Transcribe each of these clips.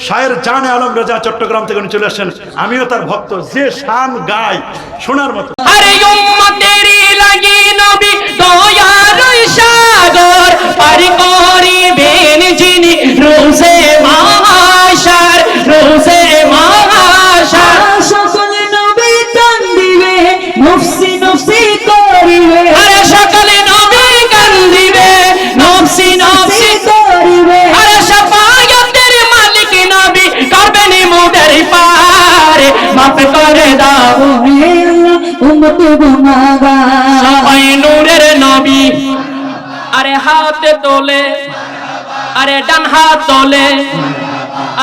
শায়ের জানে আলম রেজা চট্টগ্রাম থেকে চলে আসেন, আমিও তার ভক্ত, যে শান গায় শোনার মতো। আরে উম্মতেরই লাগি নবী দয়ার সাগর পার করিবেন যিনি রোজে মাহশর, রোজে মাহশর। সকল নবী কান্দিবে নফসি নফসি করিবে, আরে সকল নবী কান্দিবে নফসি নফসি করিবে। আরে শাফায়াতের মালিক নবী করবেন মুদের পার, মাফ করে দাও হে আল্লাহ উম্মত গুনাহগার। সবাই নূরের নবী। আরে হাত তোলে, আরে ডান হাত তোলে,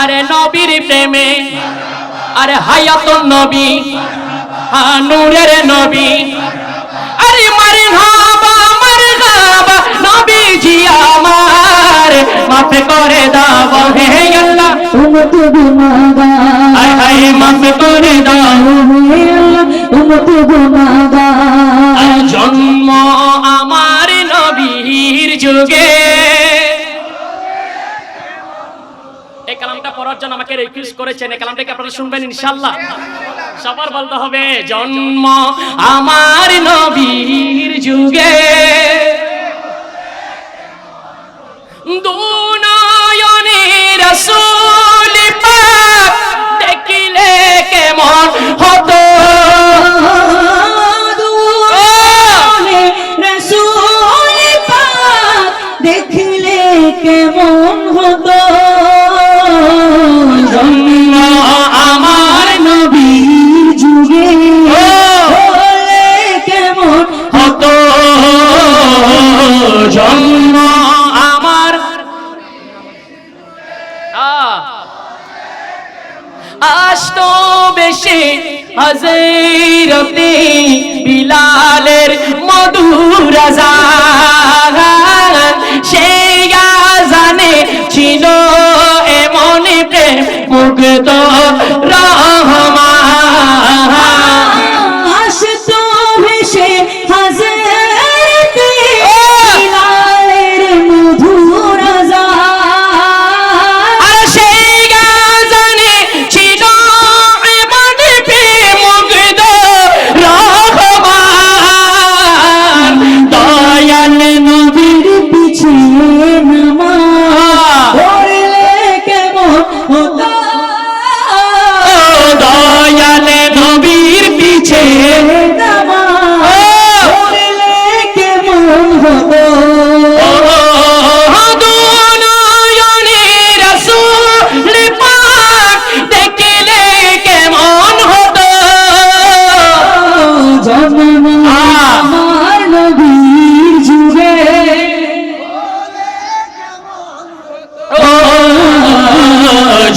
আরে নবীর প্রেমে, আরে হায়াতুন নবী, নূরের নবী। আরে মারহাবা মারহাবা নবীজি আমার, মাফ করে দাও হে আল্লাহ উম্মত গুনাহগার। আয় হায় মাফ করে দাও। হে আল্লাহ উম্মত গুনাহগার। জন্ম আমার নবীর যুগে। এই কালামটা পড়ার জন্য আমাকে রিকোয়েস্ট করেছেন, এই কালামটাকে আপনারা শুনবেন ইনশাআল্লাহ। সবার বলতে হবে জন্ম আমার নবীর যুগে, দুনয়নে রাসূল পাক দেখিলে কেমন হতো। রাসূল পাক দেখলে কেমন হতো। জন্ম আমার নবীর যুগে হলে কেমন হতো, জন্ম আমার আসতো বেশি হযরতে বিলালের মধুর আযান, সেই আযানে ছিল এমন প্রেম মুগ্ধ রহমান। আসতো ভেসে হযরতে বিলালের মধুর আযান। আর সেই আযানে ছিল এমন প্রেম মুগ্ধ রহমান। দয়াল নবীর পিছে নামাজ পড়লে কেমন হতো। দয়াল নবীর পিছে নামাজ পড়লে কেমন হতো। দুনয়নে রাসূল পাক দেখিলে কেমন হতো। জন্ম আমার নবীর যুগে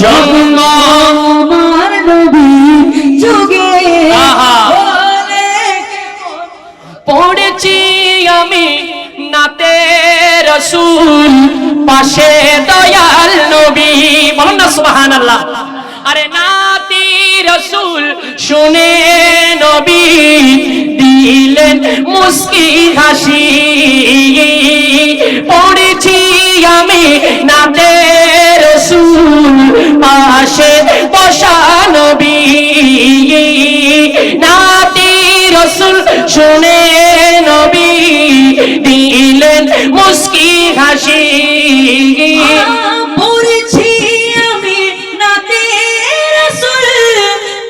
জন্ম আমার নবীর যুগে আহা। হলে পড়েছি আমি নাতে রসুল, পাশে দয়াল নবী, বলুন না সুবহানাল্লাহ। আরে নাতি রসুল শুনে নবী দিলেন মুস্কি হাসি। পড়েছি আমি নাতে রসুল, পাশে বসা নবী, নাতি রসুল শুনে নবী দিলেন মুস্কি হাসি। পড়েছি আমি নাতে রাসূল,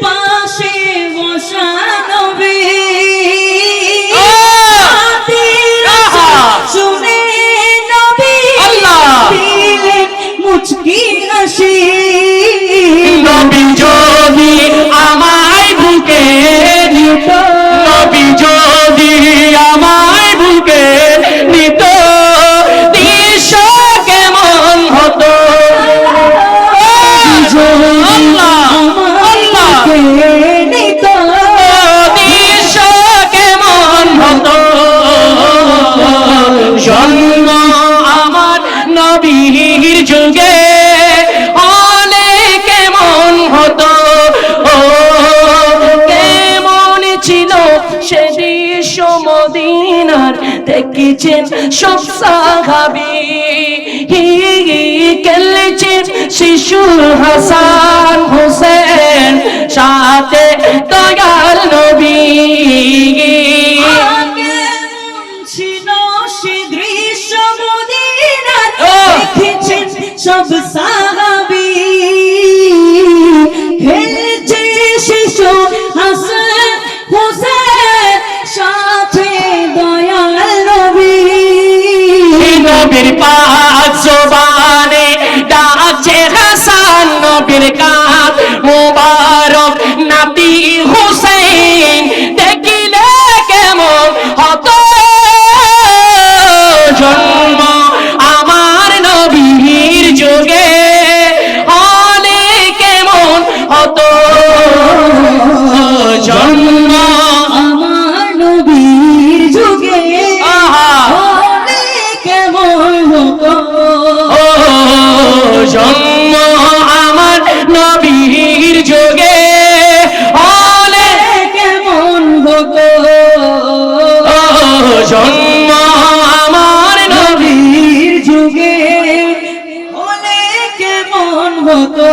পাশে বসা নবী। নাতে রাসূল শুনে নবী আল্লাহ। দিলেন মুচকি হাসি। নবী যদি আমায় বুকে নিত, নবী যদি আমায় বুকে নিত, দৃশ্য কেমন হতো। আল্লাহ আল্লাহ, দৃশ্য কেমন হতো। জন্ম আমার নবীর যুগে হলে কেমন হতো। ও কেমন ছিল সে দৃশ্য মদিনার, দেখেছেন সব সাহাবী, খেলেছেন শিশু হাসি। সাথে দয়াল নবী আগে ছিল সে দৃশ্য মদিনার, ও! দেখেছেন সব সাহাবী, খেলছে শিশু হাসান হোসেন সাথে দয়াল নবী। নবীর পাক জবানে ডাকছে হাসান, নবীর কাঁধ মুবারক নাতি হুসাইন, দেখিলে কেমন হতো জন্ম আমার নবীর যুগে, হলে কেমন হতো জন্ম আমার নবীর যুগে আহা হলে কেমন হতো, ও জন্ম আমার নবীর যুগে, হলে কেমন হতো, ও জন্ম আমার নবীর নবীর যুগে হলে কেমন হতো।